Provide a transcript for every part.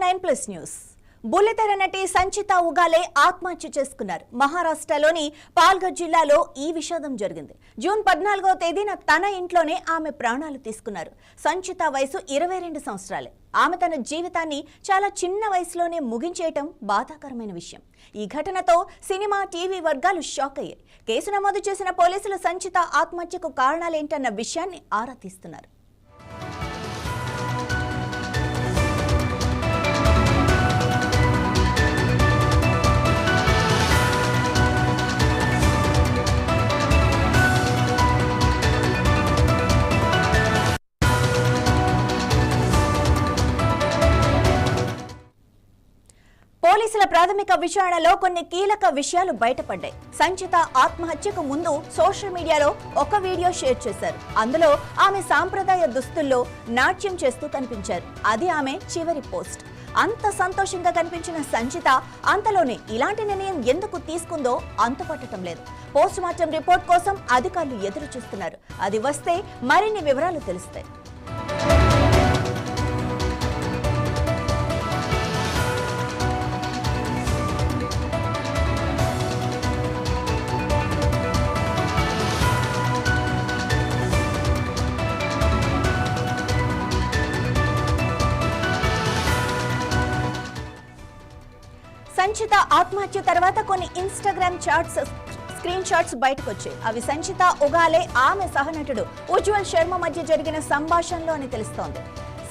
9+ news. బుల్లితెర నటి సంచిత ఉగాలే ఆత్మహత్య చేసుకున్నారు. మహారాష్ట్రలోని పాల్ఘర్ జిల్లాలో ఈ విషాదం జరిగింది. జూన్ 14వ తేదీన తన ఇంట్లోనే ఆమె ప్రాణాలు తీసుకున్నారు. సంచిత వయసు 22 సంవత్సరాలే. ఆమె తన జీవితాన్ని చాలా చిన్న వయసులోనే ముగించేయటం బాధాకరమైన విషయం. ఈ ఘటనతో సినిమా, టీవీ వర్గాలు షాక్ అయ్యాయి. కేసు నమోదు చేసిన పోలీసులు సంచిత ఆత్మహత్యకు కారణాలేంటన్న విషయాన్ని ఆరా తీస్తున్నారు. పోలీసుల ప్రాథమిక విచారణలో కొన్ని కీలక విషయాలు బయటపడ్డాయి. సంచిత ఆత్మహత్యకు ముందు సోషల్ మీడియాలో ఒక వీడియో షేర్ చేశారు. అందులో ఆమె సాంప్రదాయ దుస్తుల్లో నాట్యం చేస్తూ కనిపించారు. అది ఆమె చివరి పోస్ట్. అంత సంతోషంగా కనిపించిన సంచిత అంతలోనే ఇలాంటి నిర్ణయం ఎందుకు తీసుకుందో అంతుపట్టడం లేదు. పోస్ట్ మార్టం రిపోర్ట్ కోసం అధికారులు ఎదురు చూస్తున్నారు. అది వస్తే మరిన్ని వివరాలు తెలుస్తాయి. సంచిత ఆత్మహత్య తర్వాత కొన్ని ఇన్స్టాగ్రామ్ స్క్రీన్ షాట్స్ బయటకు వచ్చాయి. అవి సంచిత ఉగాలే, ఆమె సహనటుడు ఉజ్వల్ శర్మ మధ్య జరిగిన సంభాషణలో అని తెలుస్తోంది.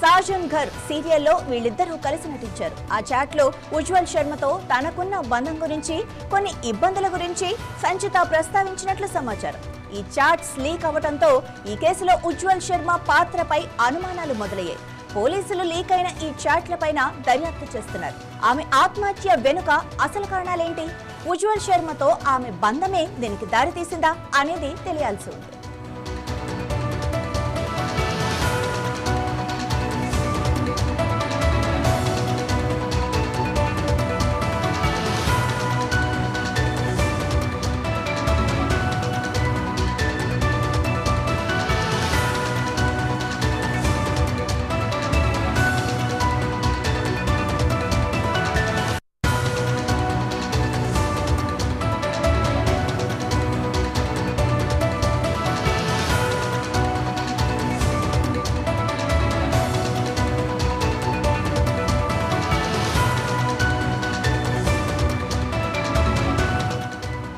సాజన్ ఘర్ సీరియల్లో వీళ్ళిద్దరూ కలిసి నటించారు. ఆ చాట్లో ఉజ్వల్ శర్మతో తనకున్న బంధం గురించి, కొన్ని ఇబ్బందుల గురించి సంచిత ప్రస్తావించినట్లు సమాచారం. ఈ చాట్స్ లీక్ అవడంతో ఈ కేసులో ఉజ్వల్ శర్మ పాత్రపై అనుమానాలు మొదలయ్యాయి. పోలీసులు లీక్ అయిన ఈ చాట్లపైన దర్యాప్తు చేస్తున్నారు. ఆమె ఆత్మహత్య వెనుక అసలు కారణాలేంటి? ఉజ్వల్ శర్మతో ఆమె బంధమే దీనికి దారితీసిందా అనేది తెలియాల్సి ఉంది.